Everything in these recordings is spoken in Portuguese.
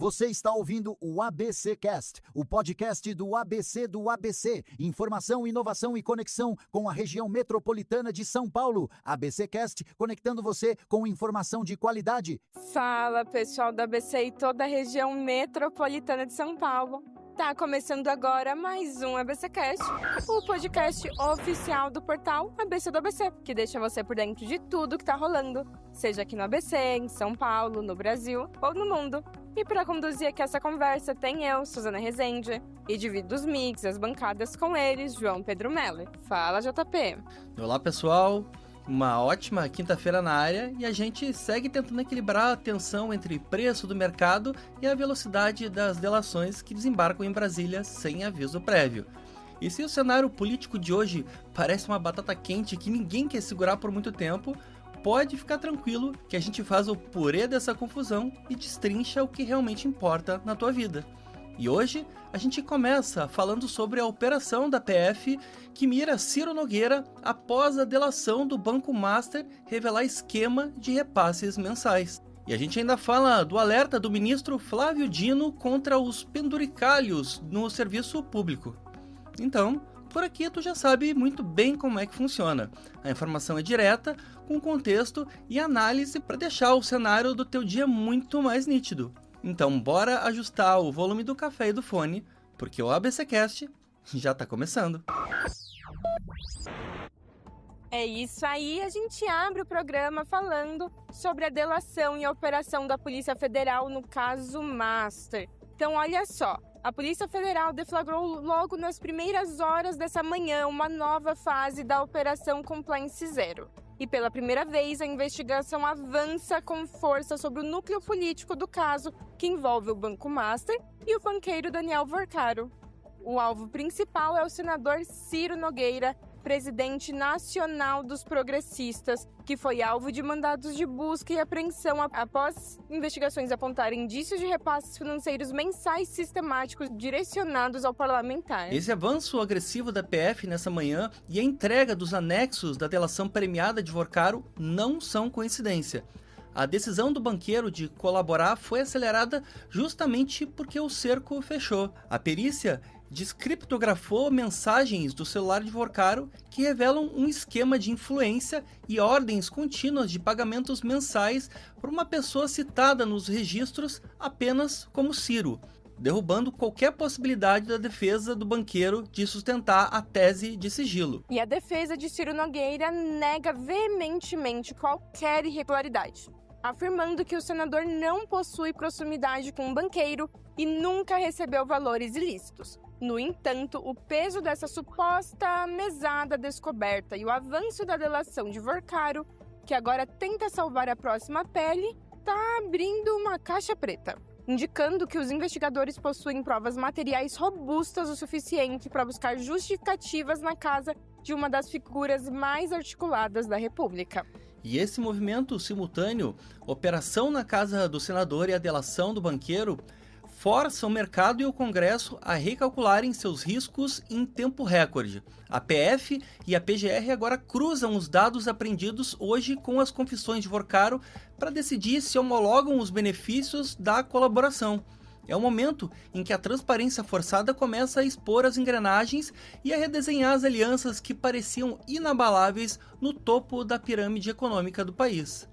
Você está ouvindo o ABC Cast, o podcast do ABC. Informação, inovação e conexão com a região metropolitana de São Paulo. ABC Cast, conectando você com informação de qualidade. Fala, pessoal do ABC e toda a região metropolitana de São Paulo. Tá começando agora mais um ABC Cast, o podcast oficial do portal ABC do ABC, que deixa você por dentro de tudo que tá rolando, seja aqui no ABC, em São Paulo, no Brasil ou no mundo. E para conduzir aqui essa conversa tem eu, Suzana Rezende, e divido os mix, as bancadas com eles, João Pedro Mello. Fala, JP! Olá, pessoal! Uma ótima quinta-feira na área e a gente segue tentando equilibrar a tensão entre preço do mercado e a velocidade das delações que desembarcam em Brasília sem aviso prévio. E se o cenário político de hoje parece uma batata quente que ninguém quer segurar por muito tempo, pode ficar tranquilo que a gente faz o purê dessa confusão e destrincha o que realmente importa na tua vida. E hoje a gente começa falando sobre a operação da PF que mira Ciro Nogueira após a delação do Banco Master revelar esquema de repasses mensais. E a gente ainda fala do alerta do ministro Flávio Dino contra os penduricalhos no serviço público. Então, por aqui tu já sabe muito bem como é que funciona. A informação é direta, com contexto e análise para deixar o cenário do teu dia muito mais nítido. Então bora ajustar o volume do café e do fone, porque o ABCcast já tá começando. É isso aí, a gente abre o programa falando sobre a delação e a operação da Polícia Federal no caso Master. Então olha só, a Polícia Federal deflagrou logo nas primeiras horas dessa manhã uma nova fase da Operação Compliance Zero. E pela primeira vez, a investigação avança com força sobre o núcleo político do caso, que envolve o Banco Master e o banqueiro Daniel Vorcaro. O alvo principal é o senador Ciro Nogueira, presidente nacional dos progressistas, que foi alvo de mandados de busca e apreensão após investigações apontarem indícios de repasses financeiros mensais sistemáticos direcionados ao parlamentar. Esse avanço agressivo da PF nessa manhã e a entrega dos anexos da delação premiada de Vorcaro não são coincidência. A decisão do banqueiro de colaborar foi acelerada justamente porque o cerco fechou. A perícia descriptografou mensagens do celular de Vorcaro que revelam um esquema de influência e ordens contínuas de pagamentos mensais por uma pessoa citada nos registros apenas como Ciro, derrubando qualquer possibilidade da defesa do banqueiro de sustentar a tese de sigilo. E a defesa de Ciro Nogueira nega veementemente qualquer irregularidade, afirmando que o senador não possui proximidade com o banqueiro e nunca recebeu valores ilícitos. No entanto, o peso dessa suposta mesada descoberta e o avanço da delação de Vorcaro, que agora tenta salvar a próxima pele, está abrindo uma caixa preta, indicando que os investigadores possuem provas materiais robustas o suficiente para buscar justificativas na casa de uma das figuras mais articuladas da República. E esse movimento simultâneo, operação na casa do senador e a delação do banqueiro, força o mercado e o Congresso a recalcularem seus riscos em tempo recorde. A PF e a PGR agora cruzam os dados apreendidos hoje com as confissões de Vorcaro para decidir se homologam os benefícios da colaboração. É o momento em que a transparência forçada começa a expor as engrenagens e a redesenhar as alianças que pareciam inabaláveis no topo da pirâmide econômica do país.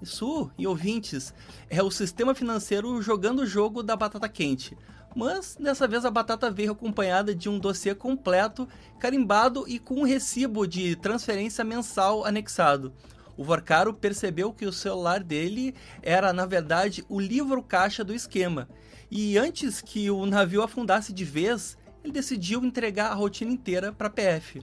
Isso, e ouvintes, é o sistema financeiro jogando o jogo da batata quente. Mas, dessa vez, a batata veio acompanhada de um dossiê completo, carimbado e com um recibo de transferência mensal anexado. O Vorcaro percebeu que o celular dele era, na verdade, o livro-caixa do esquema. E antes que o navio afundasse de vez, ele decidiu entregar a rotina inteira para a PF.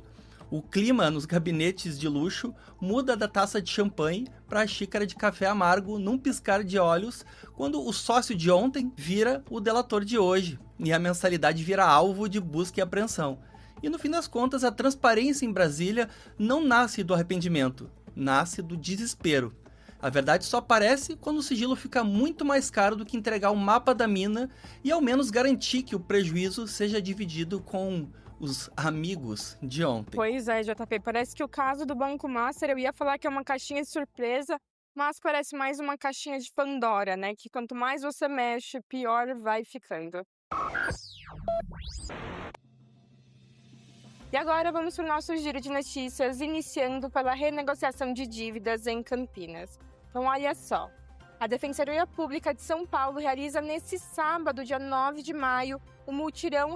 O clima nos gabinetes de luxo muda da taça de champanhe para a xícara de café amargo num piscar de olhos, quando o sócio de ontem vira o delator de hoje e a mensalidade vira alvo de busca e apreensão. E no fim das contas, a transparência em Brasília não nasce do arrependimento, nasce do desespero. A verdade só aparece quando o sigilo fica muito mais caro do que entregar o mapa da mina e ao menos garantir que o prejuízo seja dividido com os amigos de ontem. Pois é, JP, parece que o caso do Banco Master, eu ia falar que é uma caixinha de surpresa, Mas parece mais uma caixinha de Pandora, né? Que quanto mais você mexe, pior vai ficando. E agora vamos para o nosso giro de notícias, iniciando pela renegociação de dívidas em Campinas. Então, olha só. A Defensoria Pública de São Paulo realiza nesse sábado, dia 9 de maio, o mutirão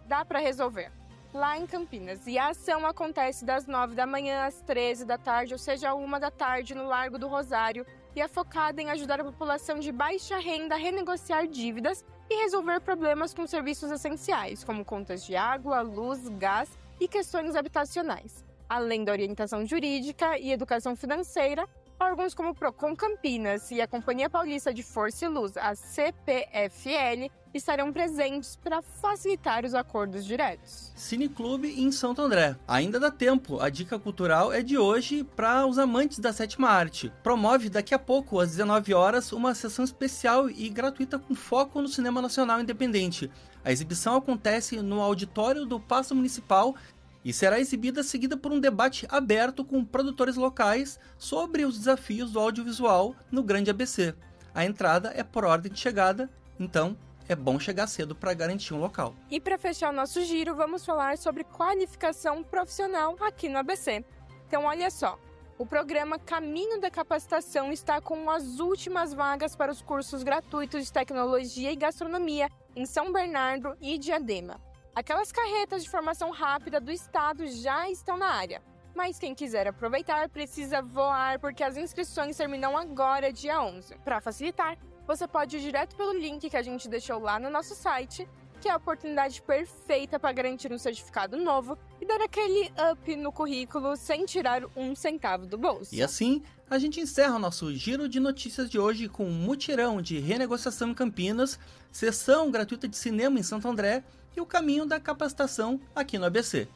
#Dá Pra Resolver, lá em Campinas. E a ação acontece das 9 da manhã às 13 da tarde, ou seja, 1 da tarde, no Largo do Rosário, e é focada em ajudar a população de baixa renda a renegociar dívidas e resolver problemas com serviços essenciais, como contas de água, luz, gás e questões habitacionais. Além da orientação jurídica e educação financeira, órgãos como o Procon Campinas e a Companhia Paulista de Força e Luz, a CPFL, estarão presentes para facilitar os acordos diretos. Cineclube em Santo André. Ainda dá tempo, a dica cultural é de hoje para os amantes da sétima arte. Promove daqui a pouco, às 19 horas, uma sessão especial e gratuita com foco no cinema nacional independente. A exibição acontece no auditório do Paço Municipal e será exibida seguida por um debate aberto com produtores locais sobre os desafios do audiovisual no Grande ABC. A entrada é por ordem de chegada, então é bom chegar cedo para garantir um local. E para fechar o nosso giro, vamos falar sobre qualificação profissional aqui no ABC. Então, olha só, o programa Caminho da Capacitação está com as últimas vagas para os cursos gratuitos de Tecnologia e Gastronomia em São Bernardo e Diadema. Aquelas carretas de formação rápida do estado já estão na área, mas quem quiser aproveitar precisa voar porque as inscrições terminam agora, dia 11. Para facilitar, você pode ir direto pelo link que a gente deixou lá no nosso site, que é a oportunidade perfeita para garantir um certificado novo e dar aquele up no currículo sem tirar um centavo do bolso. E assim, a gente encerra o nosso giro de notícias de hoje com um mutirão de renegociação em Campinas, sessão gratuita de cinema em Santo André e o caminho da capacitação aqui no ABC.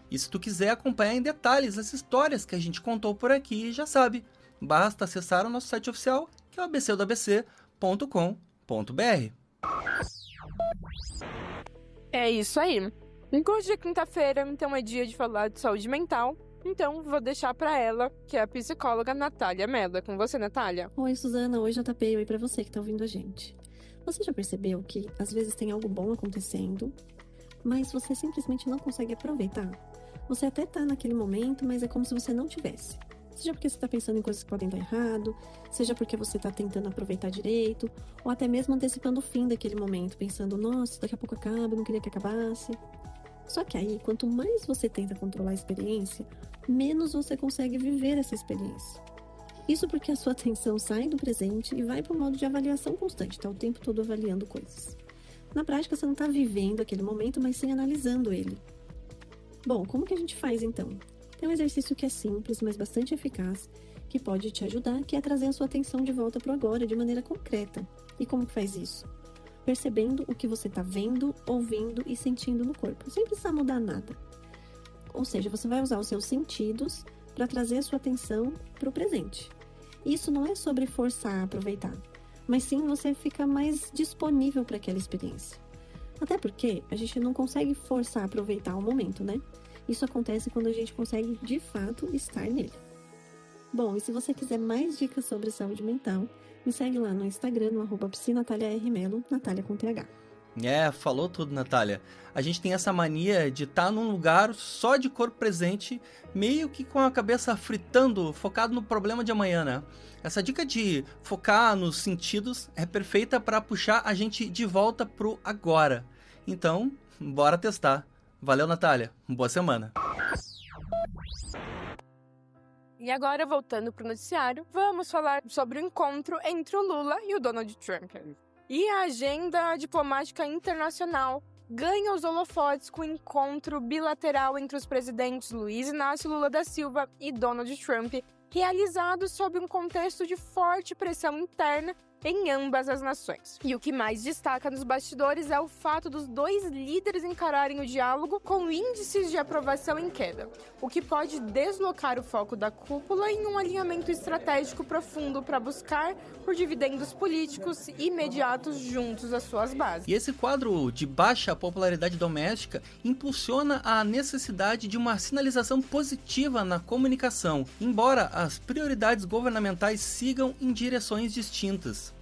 E se tu quiser acompanhar em detalhes as histórias que a gente contou por aqui, já sabe, basta acessar o nosso site oficial, que é o abcdoabc.com.br. É isso aí. Hoje é quinta-feira, então é dia de falar de saúde mental. Então, vou deixar para ela, que é a psicóloga Natália Mello. É com você, Natália? Oi, Suzana. Oi, JP. Oi pra você que tá ouvindo a gente. Você já percebeu que, às vezes, tem algo bom acontecendo, mas você simplesmente não consegue aproveitar? Você até tá naquele momento, mas é como se você não tivesse. Seja porque você tá pensando em coisas que podem dar errado, seja porque você tá tentando aproveitar direito, ou até mesmo antecipando o fim daquele momento, pensando, nossa, daqui a pouco acaba, não queria que acabasse. Só que aí, quanto mais você tenta controlar a experiência, menos você consegue viver essa experiência. Isso porque a sua atenção sai do presente e vai para o modo de avaliação constante, tá o tempo todo avaliando coisas. Na prática, você não está vivendo aquele momento, mas sim analisando ele. Bom, como que a gente faz então? Tem um exercício que é simples, mas bastante eficaz, que pode te ajudar, que é trazer a sua atenção de volta para o agora, de maneira concreta. E como que faz isso? Percebendo o que você está vendo, ouvindo e sentindo no corpo, sem precisar mudar nada. Ou seja, você vai usar os seus sentidos para trazer a sua atenção para o presente. Isso não é sobre forçar a aproveitar, mas sim você fica mais disponível para aquela experiência. Até porque a gente não consegue forçar a aproveitar o momento, né? Isso acontece quando a gente consegue, de fato, estar nele. Bom, e se você quiser mais dicas sobre saúde mental, me segue lá no Instagram, no @psinataliarmelo, Natália com TH. Falou tudo, Natália. A gente tem essa mania de estar num lugar só de corpo presente, meio que com a cabeça fritando, focado no problema de amanhã, né? Essa dica de focar nos sentidos é perfeita para puxar a gente de volta pro agora. Então, bora testar. Valeu, Natália. Boa semana. E agora, voltando para o noticiário, vamos falar sobre o encontro entre o Lula e o Donald Trump. E a agenda diplomática internacional ganha os holofotes com o encontro bilateral entre os presidentes Luiz Inácio Lula da Silva e Donald Trump, realizado sob um contexto de forte pressão interna em ambas as nações. E o que mais destaca nos bastidores é o fato dos dois líderes encararem o diálogo com índices de aprovação em queda, o que pode deslocar o foco da cúpula em um alinhamento estratégico profundo para buscar por dividendos políticos imediatos juntos às suas bases. E esse quadro de baixa popularidade doméstica impulsiona a necessidade de uma sinalização positiva na comunicação, embora as prioridades governamentais sigam em direções distintas.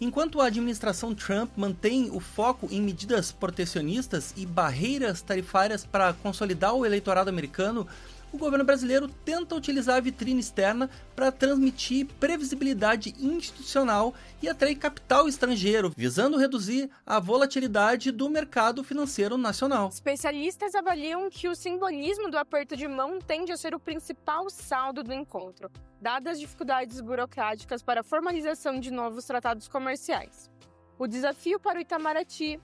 Enquanto a administração Trump mantém o foco em medidas protecionistas e barreiras tarifárias para consolidar o eleitorado americano, o governo brasileiro tenta utilizar a vitrine externa para transmitir previsibilidade institucional e atrair capital estrangeiro, visando reduzir a volatilidade do mercado financeiro nacional. Especialistas avaliam que o simbolismo do aperto de mão tende a ser o principal saldo do encontro, dadas as dificuldades burocráticas para a formalização de novos tratados comerciais. O desafio para o Itamaraty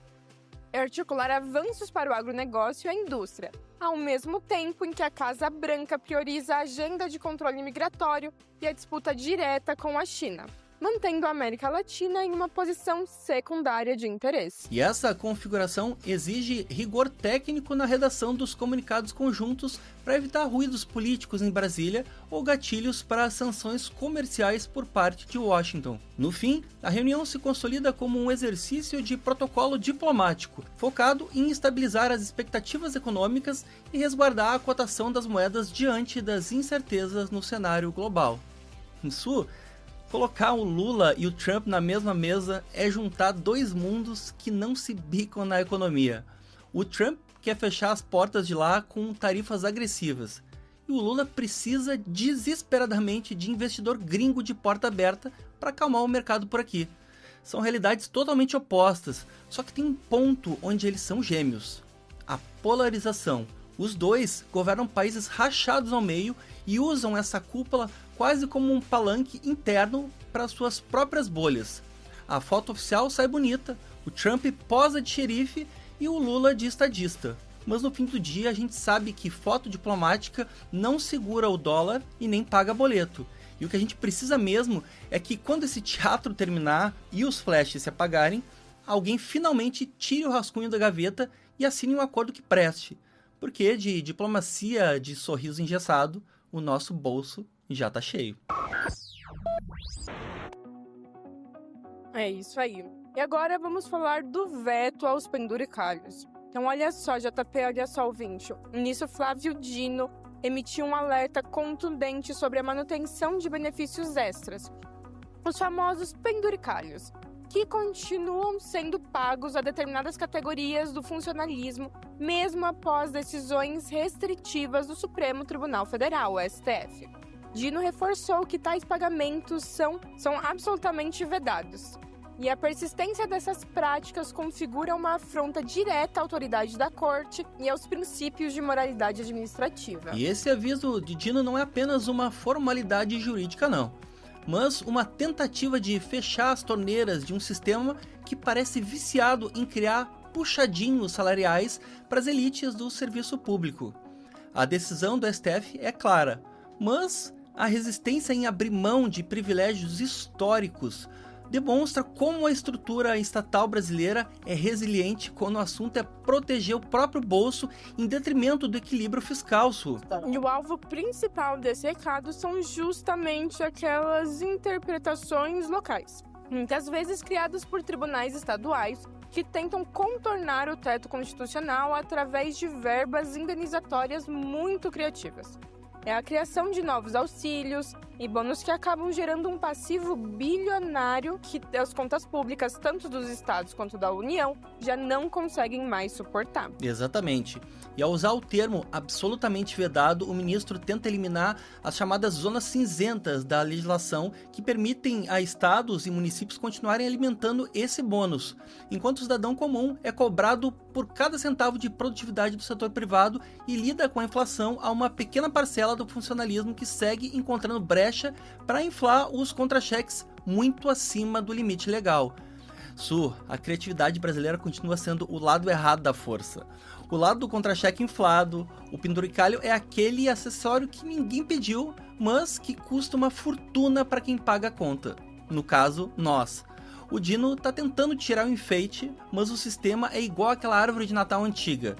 é articular avanços para o agronegócio e a indústria, ao mesmo tempo em que a Casa Branca prioriza a agenda de controle migratório e a disputa direta com a China, mantendo a América Latina em uma posição secundária de interesse. E essa configuração exige rigor técnico na redação dos comunicados conjuntos para evitar ruídos políticos em Brasília ou gatilhos para sanções comerciais por parte de Washington. No fim, a reunião se consolida como um exercício de protocolo diplomático, focado em estabilizar as expectativas econômicas e resguardar a cotação das moedas diante das incertezas no cenário global. Isso, colocar o Lula e o Trump na mesma mesa é juntar dois mundos que não se bicam na economia. O Trump quer fechar as portas de lá com tarifas agressivas. E o Lula precisa desesperadamente de investidor gringo de porta aberta para acalmar o mercado por aqui. São realidades totalmente opostas, só que tem um ponto onde eles são gêmeos: a polarização. Os dois governam países rachados ao meio e usam essa cúpula quase como um palanque interno para suas próprias bolhas. A foto oficial sai bonita, o Trump posa de xerife e o Lula de estadista. Mas no fim do dia a gente sabe que foto diplomática não segura o dólar e nem paga boleto. E o que a gente precisa mesmo é que quando esse teatro terminar e os flashes se apagarem, alguém finalmente tire o rascunho da gaveta e assine um acordo que preste. Porque de diplomacia de sorriso engessado, o nosso bolso já tá cheio. É isso aí. E agora vamos falar do veto aos penduricalhos. Então olha só, JP, olha só, ouvinte. Nisso, Flávio Dino emitiu um alerta contundente sobre a manutenção de benefícios extras, os famosos penduricalhos, que continuam sendo pagos a determinadas categorias do funcionalismo, mesmo após decisões restritivas do Supremo Tribunal Federal, o STF. Dino reforçou que tais pagamentos são absolutamente vedados. E a persistência dessas práticas configura uma afronta direta à autoridade da Corte e aos princípios de moralidade administrativa. E esse aviso de Dino não é apenas uma formalidade jurídica, não, mas uma tentativa de fechar as torneiras de um sistema que parece viciado em criar puxadinhos salariais para as elites do serviço público. A decisão do STF é clara, mas a resistência em abrir mão de privilégios históricos demonstra como a estrutura estatal brasileira é resiliente quando o assunto é proteger o próprio bolso em detrimento do equilíbrio fiscal, Su. E o alvo principal desse recado são justamente aquelas interpretações locais, muitas vezes criadas por tribunais estaduais, que tentam contornar o teto constitucional através de verbas indenizatórias muito criativas. É a criação de novos auxílios e bônus que acabam gerando um passivo bilionário que as contas públicas, tanto dos estados quanto da União, já não conseguem mais suportar. Exatamente. E ao usar o termo absolutamente vedado, o ministro tenta eliminar as chamadas zonas cinzentas da legislação que permitem a estados e municípios continuarem alimentando esse bônus, enquanto o cidadão comum é cobrado por cada centavo de produtividade do setor privado e lida com a inflação a uma pequena parcela do funcionalismo que segue encontrando brecha para inflar os contra-cheques muito acima do limite legal. Su, a criatividade brasileira continua sendo o lado errado da força. O lado do contra-cheque inflado, o penduricalho é aquele acessório que ninguém pediu, mas que custa uma fortuna para quem paga a conta. No caso, nós. o Dino tá tentando tirar o enfeite, mas o sistema é igual àquela árvore de Natal antiga.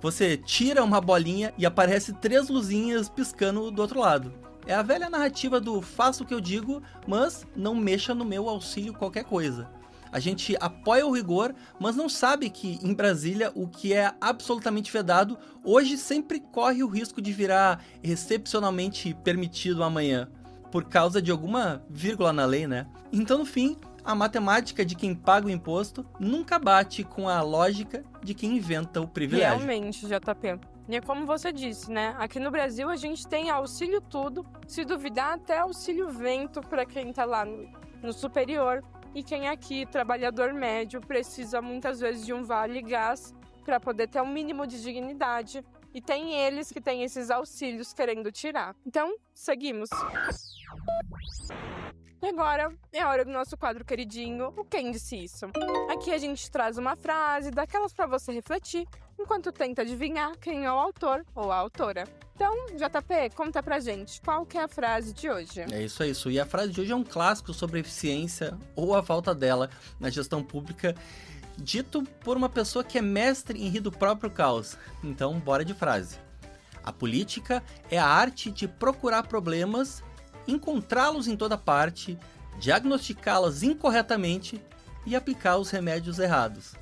Você tira uma bolinha e aparece 3 luzinhas piscando do outro lado. É a velha narrativa do faça o que eu digo, mas não mexa no meu auxílio qualquer coisa. A gente apoia o rigor, mas não sabe que em Brasília o que é absolutamente vedado hoje sempre corre o risco de virar excepcionalmente permitido amanhã, por causa de alguma vírgula na lei, né? Então, no fim, a matemática de quem paga o imposto nunca bate com a lógica de quem inventa o privilégio. Realmente, JP. E é como você disse, né? Aqui no Brasil a gente tem auxílio tudo, se duvidar até auxílio vento para quem tá lá no superior. E quem aqui, trabalhador médio, precisa muitas vezes de um vale gás para poder ter um mínimo de dignidade. E tem eles que têm esses auxílios querendo tirar. Então, seguimos. E agora é a hora do nosso quadro queridinho, o Quem Disse Isso? Aqui a gente traz uma frase, daquelas para você refletir, enquanto tenta adivinhar quem é o autor ou a autora. Então, JP, conta pra gente, qual que é a frase de hoje? É isso. E a frase de hoje é um clássico sobre a eficiência ou a falta dela na gestão pública, dito por uma pessoa que é mestre em rir do próprio caos. Então, bora de frase. A política é a arte de procurar problemas, encontrá-los em toda parte, diagnosticá-los incorretamente e aplicar os remédios errados.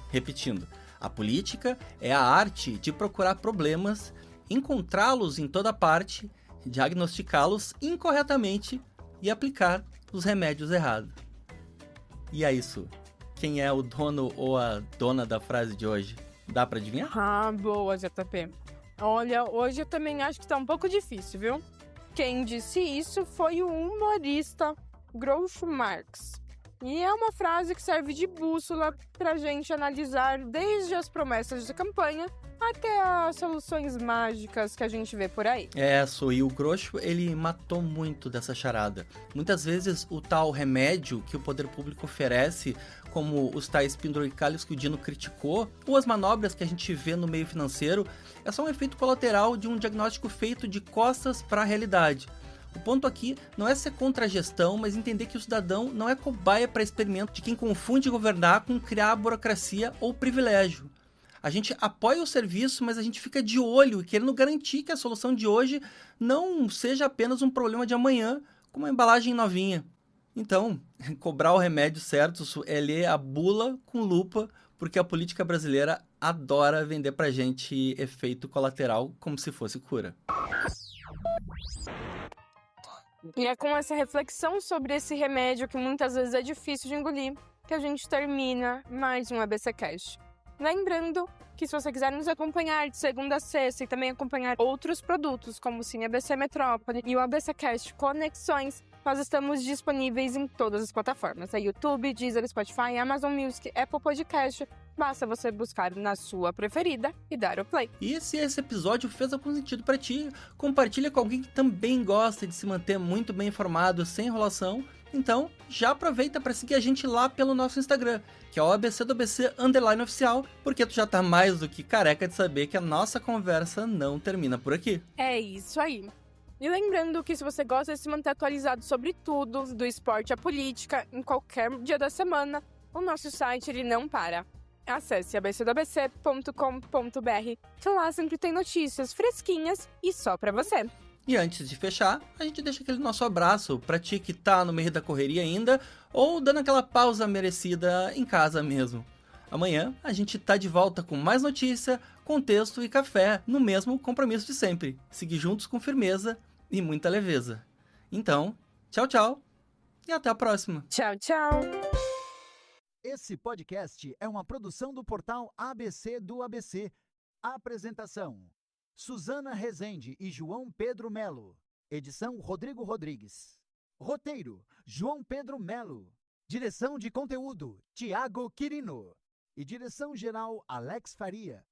Repetindo, a política é a arte de procurar problemas, encontrá-los em toda parte, diagnosticá-los incorretamente e aplicar os remédios errados. E é isso. Quem é o dono ou a dona da frase de hoje? Dá pra adivinhar? Ah, boa, JP. Olha, hoje eu também acho que tá um pouco difícil, viu? Quem disse isso foi o humorista Groucho Marx. E é uma frase que serve de bússola pra gente analisar desde as promessas de campanha até as soluções mágicas que a gente vê por aí. E o Groucho, ele matou muito dessa charada. Muitas vezes o tal remédio que o poder público oferece, como os tais penduricalhos que o Dino criticou, ou as manobras que a gente vê no meio financeiro, é só um efeito colateral de um diagnóstico feito de costas para a realidade. O ponto aqui não é ser contra a gestão, mas entender que o cidadão não é cobaia para experimento de quem confunde governar com criar burocracia ou privilégio. A gente apoia o serviço, mas a gente fica de olho e querendo garantir que a solução de hoje não seja apenas um problema de amanhã, com uma embalagem novinha. Então, cobrar o remédio certo é ler a bula com lupa, porque a política brasileira adora vender pra gente efeito colateral como se fosse cura. E é com essa reflexão sobre esse remédio que muitas vezes é difícil de engolir que a gente termina mais um ABC Cash. Lembrando que se você quiser nos acompanhar de segunda a sexta e também acompanhar outros produtos como o Cine ABC Metrópole e o ABC Cast Conexões, nós estamos disponíveis em todas as plataformas. É YouTube, Deezer, Spotify, Amazon Music, Apple Podcast. Basta você buscar na sua preferida e dar o play. E se esse episódio fez algum sentido para ti, compartilha com alguém que também gosta de se manter muito bem informado, sem enrolação. Então, já aproveita para seguir a gente lá pelo nosso Instagram, que é o ABC_oficial, porque tu já tá mais do que careca de saber que a nossa conversa não termina por aqui. É isso aí. E lembrando que se você gosta de se manter atualizado sobre tudo, do esporte à política, em qualquer dia da semana, o nosso site ele não para. Acesse abcdoabc.com.br, que lá sempre tem notícias fresquinhas e só pra você. E antes de fechar, a gente deixa aquele nosso abraço pra ti que tá no meio da correria ainda, ou dando aquela pausa merecida em casa mesmo. Amanhã a gente tá de volta com mais notícia, contexto e café, no mesmo compromisso de sempre. Seguir juntos com firmeza e muita leveza. Então, tchau, tchau e até a próxima. Tchau, tchau! Esse podcast é uma produção do portal ABC do ABC. Apresentação: Suzana Rezende e João Pedro Melo. Edição: Rodrigo Rodrigues. Roteiro: João Pedro Melo. Direção de conteúdo: Tiago Quirino. E direção-geral: Alex Faria.